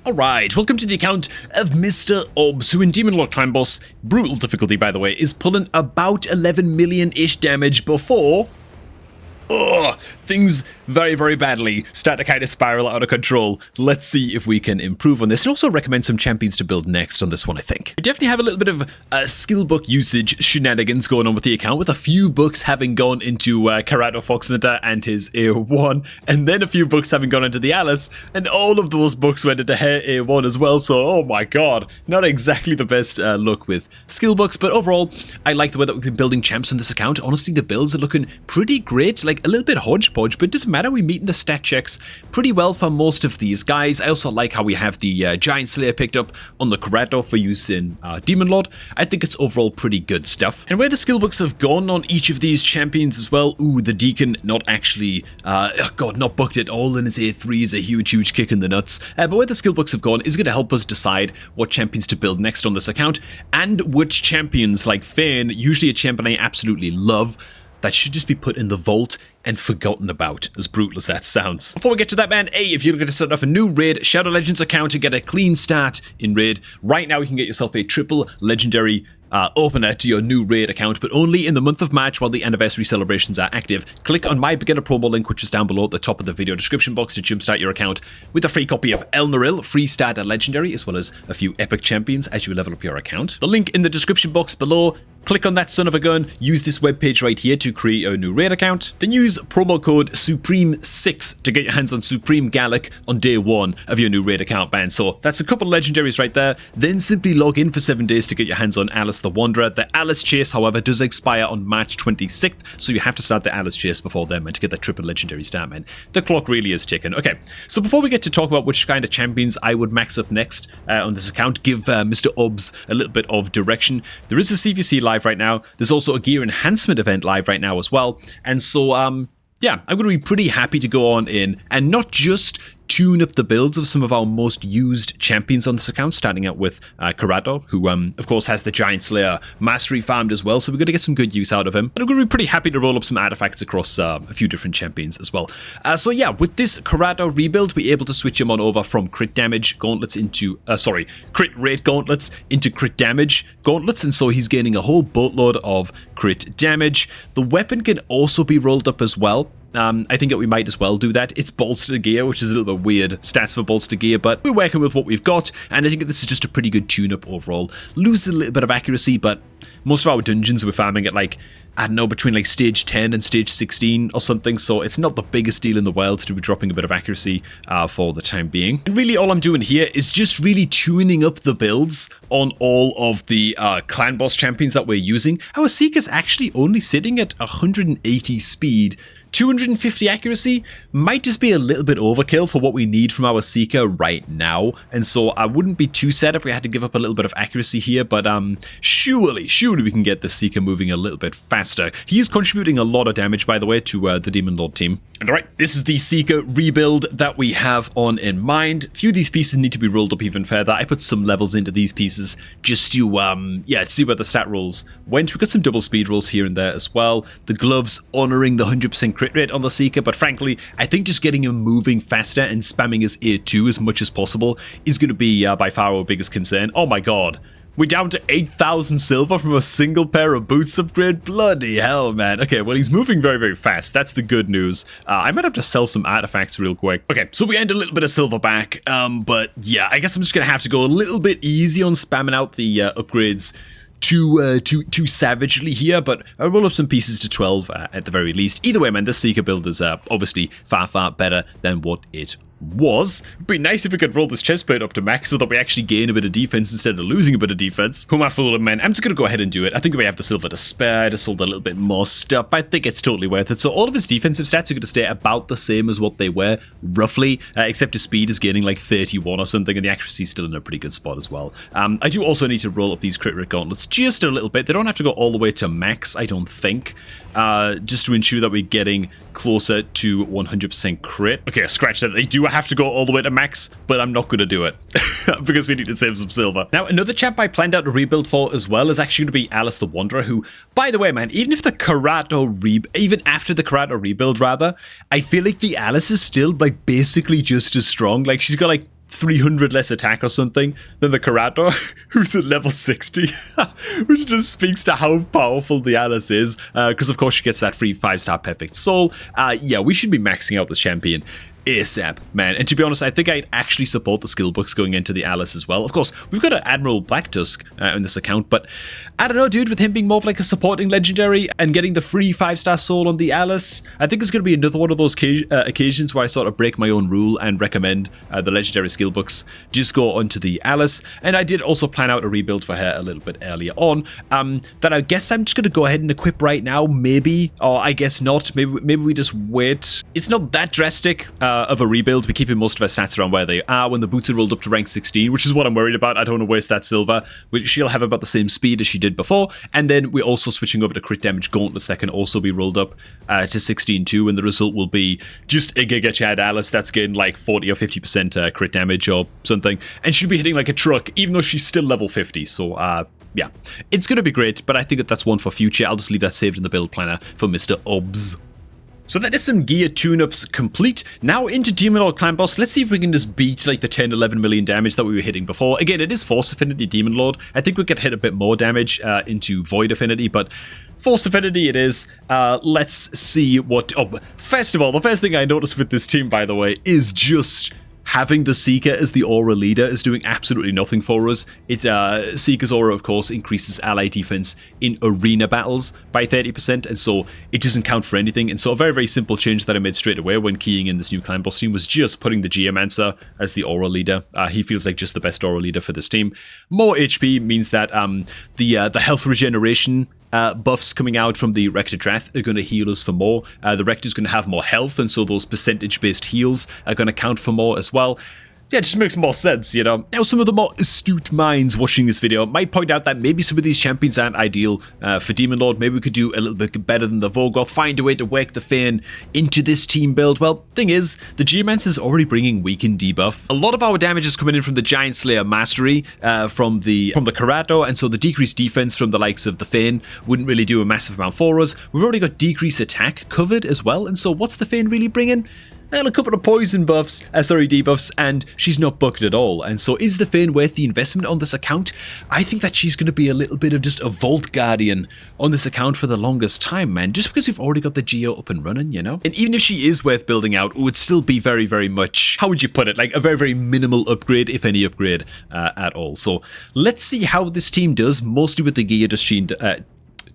Alright, welcome to the account of Mr. Obs, who in Demon Lord Clan Boss, brutal difficulty by the way, is pulling about 11 million-ish damage before things very badly start to kind of spiral out of control. Let's see if we can improve on this, and also recommend some champions to build next on this one, I think. We definitely have a little bit of skill book usage shenanigans going on with the account, with a few books having gone into Karato Foxnita and his A1, and then a few books having gone into the Alice, and all of those books went into her A1 as well, so oh my god, not exactly the best look with skill books, but overall, I like the way that we've been building champs on this account. Honestly, the builds are looking pretty great, like a little bit hodgepodge, but it doesn't matter, we meet in the stat checks pretty well for most of these guys. I also like how we have the Giant Slayer picked up on the Karato for use in Demon Lord. I think it's overall pretty good stuff. And where the skill books have gone on each of these champions as well, ooh, the Deacon not actually, not booked at all in his A3 is a huge kick in the nuts. But where the skill books have gone is going to help us decide what champions to build next on this account, and which champions, like Fane, usually a champion I absolutely love, that should just be put in the vault and forgotten about, as brutal as that sounds. Before we get to that, man, if you're looking to start off a new raid, Shadow Legends account to get a clean start in raid, right now you can get yourself a triple legendary opener to your new raid account, but only in the month of March while the anniversary celebrations are active. Click on my beginner promo link, which is down below at the top of the video description box, to jumpstart your account with a free copy of Elnoril, free starter legendary, as well as a few epic champions as you level up your account. The link in the description box below. Click on that son of a gun, use this webpage right here to create a new raid account, then use promo code SUPREME6 to get your hands on Supreme Gallic on day 1 of your new raid account, man. So that's a couple of legendaries right there. Then simply log in for 7 days to get your hands on Alice the Wanderer. The Alice Chase, however, does expire on March 26th, so you have to start the Alice Chase before then, man, to get the triple legendary start, man. The clock really is ticking. Okay, so before we get to talk about which kind of champions I would max up next on this account, give Mr. Obs a little bit of direction. There is a CVC live right now. There's also a gear enhancement event live right now as well. And so, yeah, I'm going to be pretty happy to go on in and not just tune up the builds of some of our most used champions on this account, starting out with Karato, who of course has the Giant Slayer mastery farmed as well, so we're going to get some good use out of him. And I'm going to be pretty happy to roll up some artifacts across a few different champions as well. So yeah, with this Karato rebuild, we're able to switch him on over from crit damage gauntlets into, crit rate gauntlets into crit damage gauntlets, and so he's gaining a whole boatload of crit damage. The weapon can also be rolled up as well. I think that we might as well do that. It's bolster gear, which is a little bit weird stats for bolster gear, but we're working with what we've got, and I think that this is just a pretty good tune-up overall. Loses a little bit of accuracy, but most of our dungeons we're farming at, like, I don't know, between like stage 10 and stage 16 or something, so it's not the biggest deal in the world to be dropping a bit of accuracy for the time being. And really all I'm doing here is just really tuning up the builds on all of the clan boss champions that we're using. Our Seeker's actually only sitting at 180 speed, 250 accuracy, might just be a little bit overkill for what we need from our Seeker right now, and so I wouldn't be too sad if we had to give up a little bit of accuracy here, but surely we can get the Seeker moving a little bit faster. He is contributing a lot of damage, by the way, to the Demon Lord team. And alright, this is the Seeker rebuild that we have on in mind. A few of these pieces need to be rolled up even further. I put some levels into these pieces just to, see where the stat rolls went. We've got some double speed rolls here and there as well. The gloves honoring the 100% crit rate on the Seeker, but frankly, I think just getting him moving faster and spamming his A2 as much as possible is going to be by far our biggest concern. Oh my god. We're down to 8,000 silver from a single pair of boots upgrade? Bloody hell, man. Okay, well, he's moving very fast. That's the good news. I might have to sell some artifacts real quick. Okay, so we earned a little bit of silver back, but yeah, I guess I'm just going to have to go a little bit easy on spamming out the upgrades too savagely here, but I'll roll up some pieces to 12 at the very least. Either way, man, this Seeker build is obviously far better than what it was. It'd be nice if we could roll this chest plate up to max so that we actually gain a bit of defense instead of losing a bit of defense. Who am I fooling, man? I'm just gonna go ahead and do it. I think we have the silver to spare. I just sold a little bit more stuff. I think it's totally worth it. So all of his defensive stats are going to stay about the same as what they were, roughly, except his speed is gaining like 31 or something, and the accuracy is still in a pretty good spot as well. I do also need to roll up these crit rate gauntlets just a little bit. They don't have to go all the way to max, I don't think, just to ensure that we're getting closer to 100% crit. Okay, scratch that. They do have to go all the way to max, but I'm not going to do it because we need to save some silver. Now, another champ I planned out to rebuild for as well is actually going to be Alice the Wanderer, who, by the way, man, even after the Karato rebuild, rather, I feel like the Alice is still like basically just as strong. Like, she's got like 300 less attack or something than the Karato, who's at level 60, which just speaks to how powerful the Alice is, because of course she gets that free 5-star perfect soul. Yeah, we should be maxing out this champion ASAP, man. And to be honest, I think I'd actually support the skill books going into the Alice as well. Of course, we've got an Admiral Black Tusk in this account, but I don't know, dude, with him being more of like a supporting legendary and getting the free 5-star soul on the Alice, I think it's going to be another one of those occasions where I sort of break my own rule and recommend the legendary skill books just go onto the Alice. And I did also plan out a rebuild for her a little bit earlier on that I guess I'm just going to go ahead and equip right now, maybe, or I guess not. Maybe we just wait. It's not that drastic of a rebuild. We're keeping most of our stats around where they are when the boots are rolled up to rank 16, which is what I'm worried about. I don't want to waste that silver, which she'll have about the same speed as she did before. And then we're also switching over to crit damage gauntlets that can also be rolled up to 16 too, and the result will be just a Giga Chad Alice that's getting like 40 or 50% crit damage or something, and she'll be hitting like a truck even though she's still level 50. So yeah, it's gonna be great, but I think that's one for future. I'll just leave that saved in the build planner for Mr. Obs. So that is some gear tune-ups complete. Now into Demon Lord Clan Boss. Let's see if we can just beat like the 10-11 million damage that we were hitting before. Again, it is Force Affinity Demon Lord. I think we could hit a bit more damage into Void Affinity, but Force Affinity it is. Let's see what... Oh, first of all, the first thing I noticed with this team, by the way, is just... having the Seeker as the aura leader is doing absolutely nothing for us. Seeker's aura, of course, increases ally defense in arena battles by 30%, and so it doesn't count for anything. And so a very, very simple change that I made straight away when keying in this new clan boss team was just putting the Geomancer as the aura leader. He feels like just the best aura leader for this team. More HP means that the health regeneration buffs coming out from the Rector Drath are going to heal us for more. The Rector's going to have more health, and so those percentage-based heals are going to count for more as well. Yeah, it just makes more sense, you know. Now, some of the more astute minds watching this video might point out that maybe some of these champions aren't ideal for Demon Lord. Maybe we could do a little bit better than the Vogoth, find a way to work the Fane into this team build. Well, thing is, the Geomancer is already bringing Weaken debuff. A lot of our damage is coming in from the Giant Slayer Mastery, from the Karato, and so the decreased defense from the likes of the Fane wouldn't really do a massive amount for us. We've already got decreased attack covered as well, and so what's the Fane really bringing? Well, a couple of poison buffs, debuffs, and she's not bucked at all. And so is the Fane worth the investment on this account? I think that she's going to be a little bit of just a Vault Guardian on this account for the longest time, man. Just because we've already got the Geo up and running, you know? And even if she is worth building out, it would still be very, very much, how would you put it? Like a very, very minimal upgrade, if any upgrade at all. So let's see how this team does, mostly with the gear just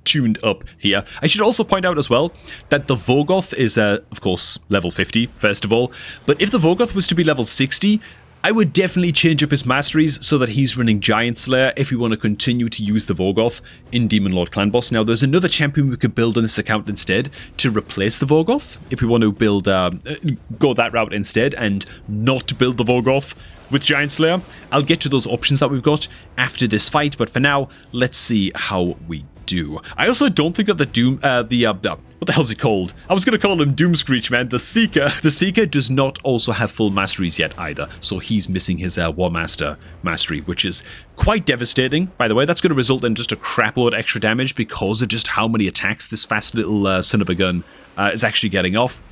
tuned up here. I should also point out as well that the Vogoth is, of course, level 50, first of all. But if the Vogoth was to be level 60, I would definitely change up his masteries so that he's running Giant Slayer if we want to continue to use the Vogoth in Demon Lord Clan Boss. Now, there's another champion we could build on this account instead to replace the Vogoth if we want to build, go that route instead and not build the Vogoth with Giant Slayer. I'll get to those options that we've got after this fight, but for now, let's see how we do. I also don't think that the Doom, what the hell's it called? I was going to call him Doom Screech, man. The Seeker does not also have full masteries yet either, so he's missing his War Master mastery, which is quite devastating, by the way. That's going to result in just a crapload extra damage because of just how many attacks this fast little son of a gun is actually getting off.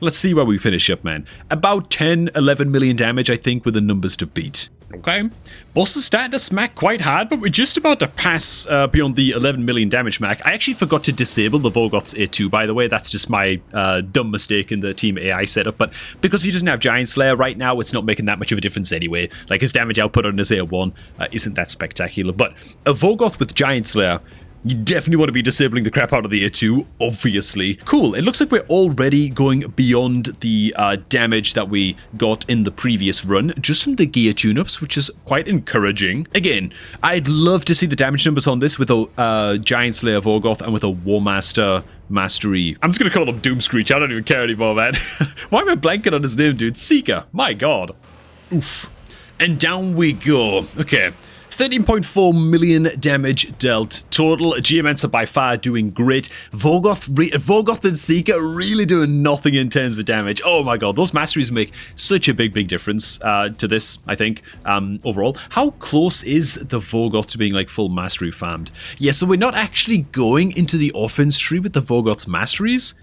Let's see where we finish up, man. About 10, 11 million damage, I think, with the numbers to beat. Okay, boss is starting to smack quite hard, but we're just about to pass beyond the 11 million damage mark. I actually forgot to disable the Vogoth's A2, by the way. That's just my dumb mistake in the team AI setup, but because he doesn't have Giant Slayer right now, it's not making that much of a difference anyway. Like, his damage output on his A1 isn't that spectacular, but a Vogoth with Giant Slayer, you definitely want to be disabling the crap out of the A2, obviously. Cool, it looks like we're already going beyond the damage that we got in the previous run, just from the gear tune-ups, which is quite encouraging. Again, I'd love to see the damage numbers on this with a Giant Slayer Vogoth and with a War Master mastery. I'm just going to call him Doom Screech, I don't even care anymore, man. Why am I blanking on his name, dude? Seeker, my god. Oof. And down we go. Okay. 13.4 million damage dealt total. Geomancer by far doing great. Vogoth and Seeker really doing nothing in terms of damage. Oh my god, those masteries make such a big difference to this, I think, overall. How close is the Vogoth to being like full mastery farmed? Yeah, so we're not actually going into the offense tree with the Vogoth's masteries.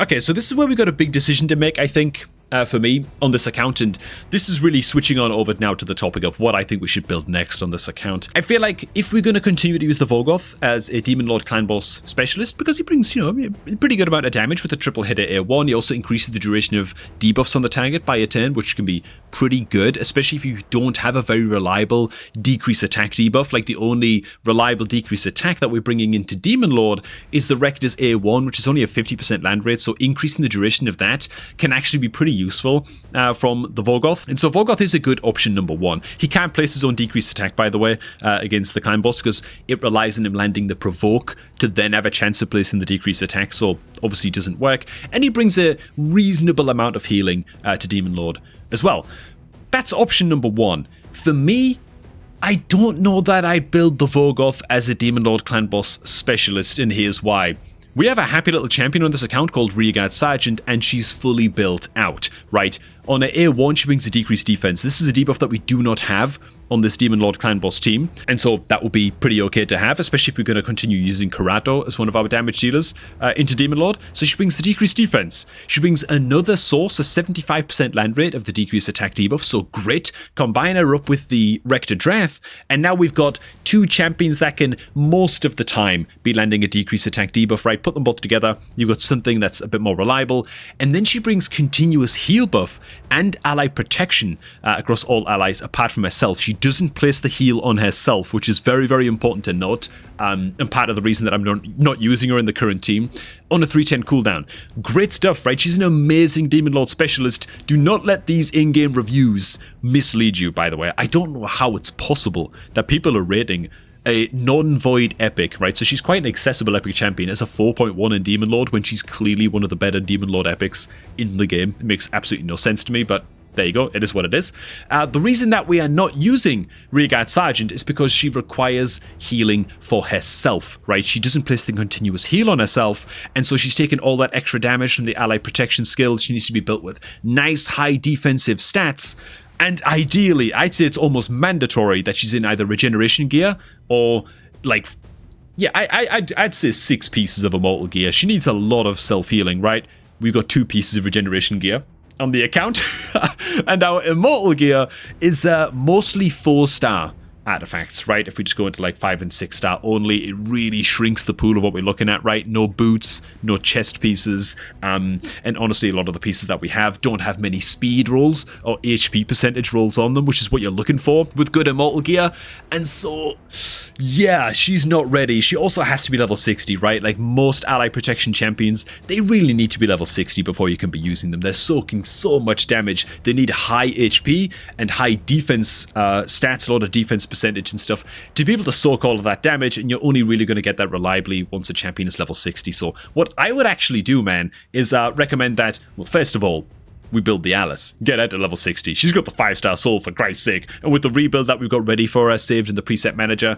Okay, so this is where we got a big decision to make, I think. for me on this account, and this is really switching on over now to the topic of what I think we should build next on this account. I feel like if we're going to continue to use the Vorgoth as a Demon Lord Clan Boss specialist, because he brings, you know, a pretty good amount of damage with a triple hit at A1, he also increases the duration of debuffs on the target by a turn, which can be pretty good, especially if you don't have a very reliable decrease attack debuff. Like, the only reliable decrease attack that we're bringing into Demon Lord is the Rector's A1, which is only a 50% land rate, so increasing the duration of that can actually be pretty useful from the Vorgoth. And so Vorgoth is a good option number one. He can't place his own decreased attack, by the way, against the clan boss, because it relies on him landing the provoke to then have a chance of placing the decreased attack, so obviously doesn't work. And he brings a reasonable amount of healing to Demon Lord as well. That's option number one. For me, I don't know that I'd build the Vorgoth as a Demon Lord Clan Boss specialist, and here's why. We have a happy little champion on this account called Rearguard Sergeant, and she's fully built out, right? On an A1, she brings a decreased defense. This is a debuff that we do not have on this Demon Lord Clan Boss team, and so that will be pretty okay to have, especially if we're going to continue using Karato as one of our damage dealers into Demon Lord. So she brings the decreased defense. She brings another source, a 75% land rate of the decreased attack debuff, so great. Combine her up with the Rector Drath, and now we've got two champions that can most of the time be landing a decreased attack debuff, right? Put them both together, you've got something that's a bit more reliable. And then she brings continuous heal buff and ally protection across all allies apart from herself. She doesn't place the heal on herself, which is very, very important to note, and part of the reason that I'm not using her in the current team. On a 310 cooldown. Great stuff, right? She's an amazing Demon Lord specialist. Do not let these in-game reviews mislead you, by the way. I don't know how it's possible that people are rating a non-void epic, right? So she's quite an accessible epic champion as a 4.1 in Demon Lord when she's clearly one of the better Demon Lord epics in the game. It makes absolutely no sense to me, but there you go, it is what it is. The reason that we are not using Rearguard Sergeant is because she requires healing for herself, right? She doesn't place the continuous heal on herself, and so she's taking all that extra damage from the ally protection skills. She needs to be built with nice high defensive stats, and ideally, I'd say it's almost mandatory that she's in either regeneration gear or, like, yeah, I'd say 6 pieces of immortal gear. She needs a lot of self-healing, right? We've got 2 pieces of regeneration gear on the account, and our immortal gear is mostly 4-star artifacts, right? If we just go into like 5 and 6 star only, it really shrinks the pool of what we're looking at, right? No boots, no chest pieces, and honestly, a lot of the pieces that we have don't have many speed rolls or HP percentage rolls on them, which is what you're looking for with good immortal gear. And so, yeah, she's not ready. She also has to be level 60, right? Like most ally protection champions, they really need to be level 60 before you can be using them. They're soaking so much damage. They need high HP and high defense stats, a lot of defense percentage and stuff to be able to soak all of that damage, and you're only really going to get that reliably once a champion is level 60. So what I would actually do, man, is recommend that, well, first of all, we build the Alice. Get her to level 60. She's got the 5-star soul, for Christ's sake. And with the rebuild that we've got ready for her, saved in the preset manager,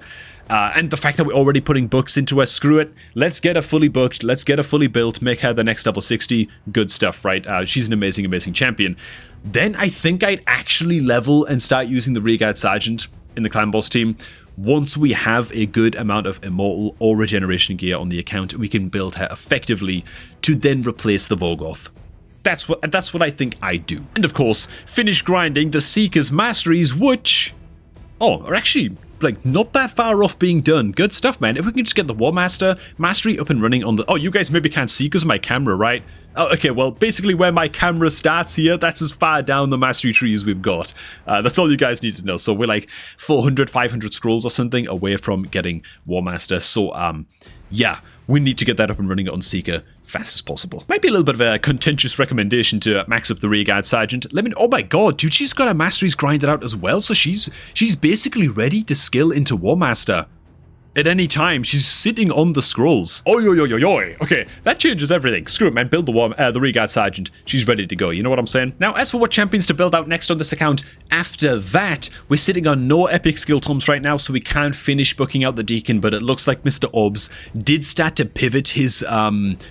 and the fact that we're already putting books into her, screw it. Let's get her fully booked. Let's get her fully built. Make her the next level 60. Good stuff, right? She's an amazing, amazing champion. Then I think I'd actually level and start using the Rearguard Sergeant in the Clan Boss team. Once we have a good amount of immortal or regeneration gear on the account, we can build her effectively to then replace the Vorgoth. That's what I think I do. And of course, finish grinding the Seeker's Masteries, which are actually like not that far off being done. Good stuff, man. If we can just get the War Master Mastery up and running on the... Oh, you guys maybe can't see because of my camera, right? Oh, okay, well, basically where my camera starts here, that's as far down the mastery tree as we've got. That's all you guys need to know. So we're like 400, 500 scrolls or something away from getting War Master. So, yeah, we need to get that up and running on Seeker fast as possible. Might be a little bit of a contentious recommendation to max up the Rearguard Sergeant. Let me... Oh my god, dude, she's got her masteries grinded out as well, so she's basically ready to skill into War Master at any time. She's sitting on the scrolls. Oi, oi, oi, oi, oi. Okay, that changes everything. Screw it, man. Build the Rearguard Sergeant. She's ready to go. You know what I'm saying? Now, as for what champions to build out next on this account, after that, we're sitting on no epic skill tomes right now, so we can't finish booking out the Deacon, but it looks like Mr. Orbs did start to pivot his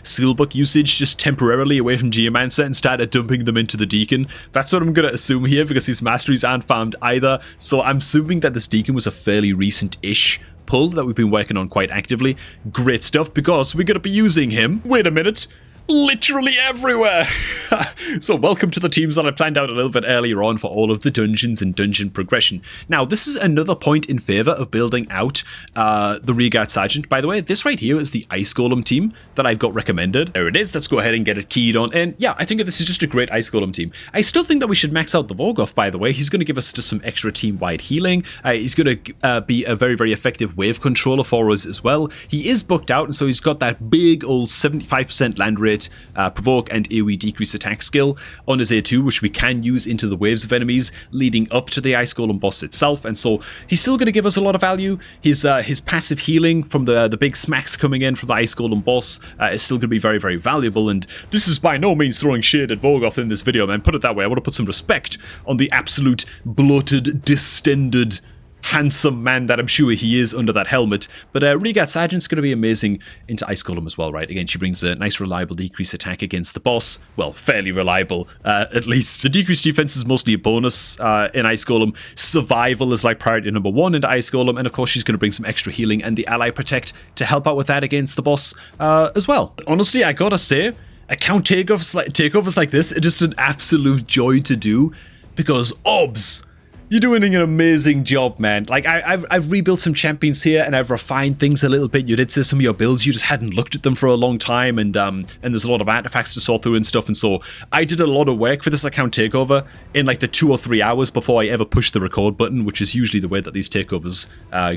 skill book usage just temporarily away from Geomancer and started dumping them into the Deacon. That's what I'm going to assume here, because his masteries aren't farmed either, so I'm assuming that this Deacon was a fairly recent-ish pull that we've been working on quite actively. Great stuff, because we're going to be using him. Wait a minute. literally everywhere. So welcome to the teams that I planned out a little bit earlier on for all of the dungeons and dungeon progression. Now, this is another point in favor of building out the Rearguard Sergeant. By the way, this right here is the Ice Golem team that I've got recommended. There it is. Let's go ahead and get it keyed on. And yeah, I think this is just a great Ice Golem team. I still think that we should max out the Vorgoth, by the way. He's going to give us just some extra team-wide healing. He's going to be a very, very effective wave controller for us as well. He is booked out, and so he's got that big old 75% land rate, provoke, and AoE decrease attack skill on his A2, which we can use into the waves of enemies leading up to the Ice Golem boss itself. And so he's still going to give us a lot of value. His passive healing from the big smacks coming in from the Ice Golem boss is still going to be very, very valuable. And this is by no means throwing shade at Vorgoth in this video, man. Put it that way. I want to put some respect on the absolute bloated, distended, handsome man that I'm sure he is under that helmet. But Rearguard Sergeant's going to be amazing into Ice Golem as well, right? Again, she brings a nice reliable decrease attack against the boss. Well, fairly reliable, at least. The decreased defense is mostly a bonus in Ice Golem. Survival is like priority number 1 into Ice Golem. And of course, she's going to bring some extra healing and the Ally Protect to help out with that against the boss as well. But honestly, I gotta say, account takeovers like this are just an absolute joy to do, because OBS, you're doing an amazing job, man. Like, I've rebuilt some champions here, and I've refined things a little bit. You did say some of your builds, you just hadn't looked at them for a long time, and there's a lot of artifacts to sort through and stuff, and so I did a lot of work for this account takeover in like the 2 or 3 hours before I ever pushed the record button, which is usually the way that these takeovers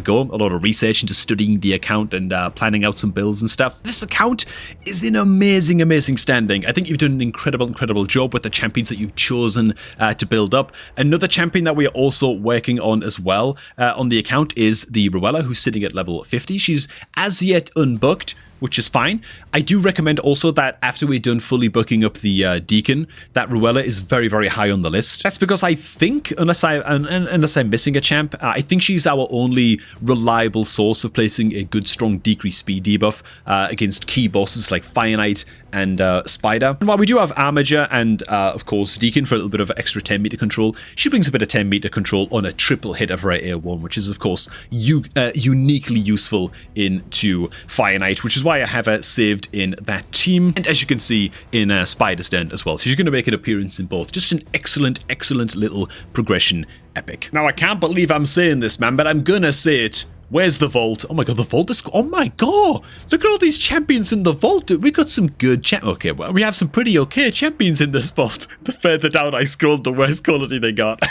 go. A lot of research into studying the account and planning out some builds and stuff. This account is in amazing, amazing standing. I think you've done an incredible, incredible job with the champions that you've chosen to build up. Another champion that we are also working on as well on the account is the Ruella, who's sitting at level 50. She's as yet unbooked, which is fine. I do recommend also that after we're done fully booking up the Deacon, that Ruella is very, very high on the list. That's because I think, unless I'm missing a champ, I think she's our only reliable source of placing a good, strong decreased speed debuff against key bosses like Fire Knight and Spider. And while we do have Armiger and, of course, Deacon for a little bit of extra 10 meter control, she brings a bit of 10 meter control on a triple hit of her A1, which is, of course, uniquely useful into Fire Knight, which is why I have her saved in that team. And as you can see in Spider's Den as well. So she's going to make an appearance in both. Just an excellent, excellent little progression epic. Now, I can't believe I'm saying this, man, but I'm gonna say it. Where's the vault? Oh my god, the vault is... Oh my god! Look at all these champions in the vault, dude. We got some good okay, well, we have some pretty okay champions in this vault. The further down I scrolled, the worse quality they got.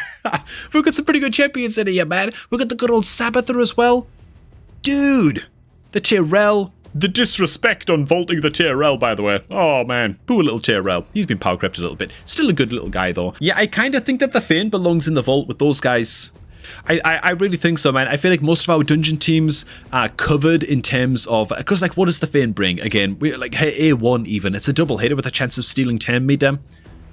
We've got some pretty good champions in here, man. We've got the good old Sabbather as well. Dude! The Tyrell. The disrespect on vaulting the Tyrell, by the way. Oh, man. Poor little Tyrell. He's been power crept a little bit. Still a good little guy, though. Yeah, I kind of think that the Thane belongs in the vault with those guys. I really think so, man. I feel like most of our dungeon teams are covered in terms of... Because, like, what does the Thane bring? Again, we're like, A1 even. It's a double hitter with a chance of stealing 10 meter.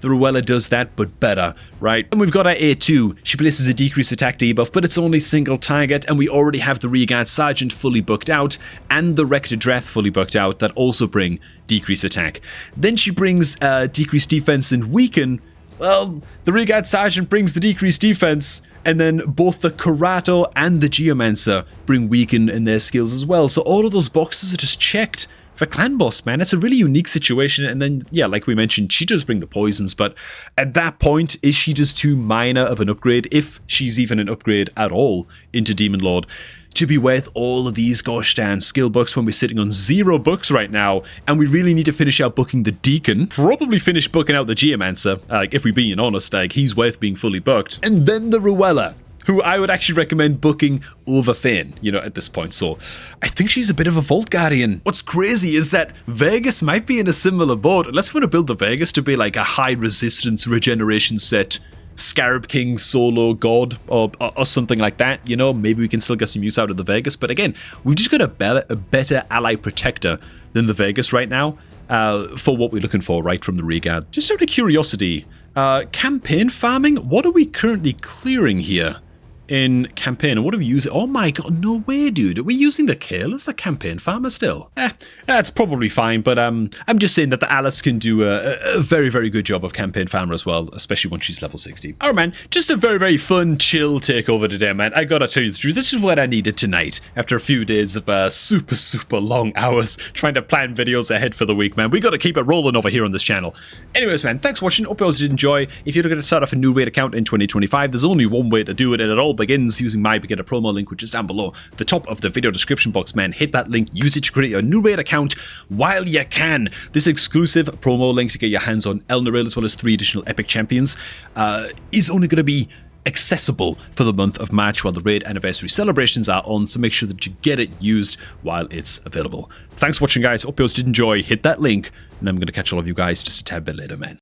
The Ruella does that, but better, right? And we've got our A2. She places a decreased attack debuff, but it's only single target, and we already have the Rearguard Sergeant fully booked out, and the Rector Dreth fully booked out, that also bring decreased attack. Then she brings decreased defense and weaken. Well, the Rearguard Sergeant brings the decreased defense, and then both the Kurato and the Geomancer bring weaken in their skills as well. So all of those boxes are just checked for Clan Boss, man. It's a really unique situation. And then, yeah, like we mentioned, she does bring the poisons, but at that point, is she just too minor of an upgrade, if she's even an upgrade at all, into Demon Lord, to be worth all of these gosh darn skill books when we're sitting on 0 books right now, and we really need to finish out booking the Deacon, probably finish booking out the Geomancer, if we're being honest, he's worth being fully booked, and then the Ruella, who I would actually recommend booking over Thane, at this point. So I think she's a bit of a Vault Guardian. What's crazy is that Vegas might be in a similar boat. Unless we want to build the Vegas to be like a high resistance regeneration set, Scarab King solo god, or something like that, maybe we can still get some use out of the Vegas. But again, we've just got a better ally protector than the Vegas right now for what we're looking for, right, from the Rearguard. Just out of curiosity, campaign farming, what are we currently clearing here? in campaign. And what are we using? Oh my god, no way, dude. Are we using the kale as the campaign farmer still? That's probably fine, but I'm just saying that the Alice can do a very, very good job of campaign farmer as well, especially once she's level 60. Alright, man, just a very, very fun, chill takeover today, man. I gotta tell you the truth, this is what I needed tonight after a few days of super, super long hours trying to plan videos ahead for the week, man. We gotta keep it rolling over here on this channel. Anyways, man, thanks for watching. Hope you guys did enjoy. If you're looking to start off a new raid account in 2025, there's only one way to do it, and it all begins using my beginner promo link, which is down below the top of the video description box, man. Hit that link, use it to create your new raid account while you can. This exclusive promo link to get your hands on Elnaril as well as 3 additional epic champions is only going to be accessible for the month of March while the raid anniversary celebrations are on, so make sure that you get it used while it's available. Thanks for watching, guys. Hope you guys did enjoy. Hit that link, and I'm going to catch all of you guys just a tad bit later, man.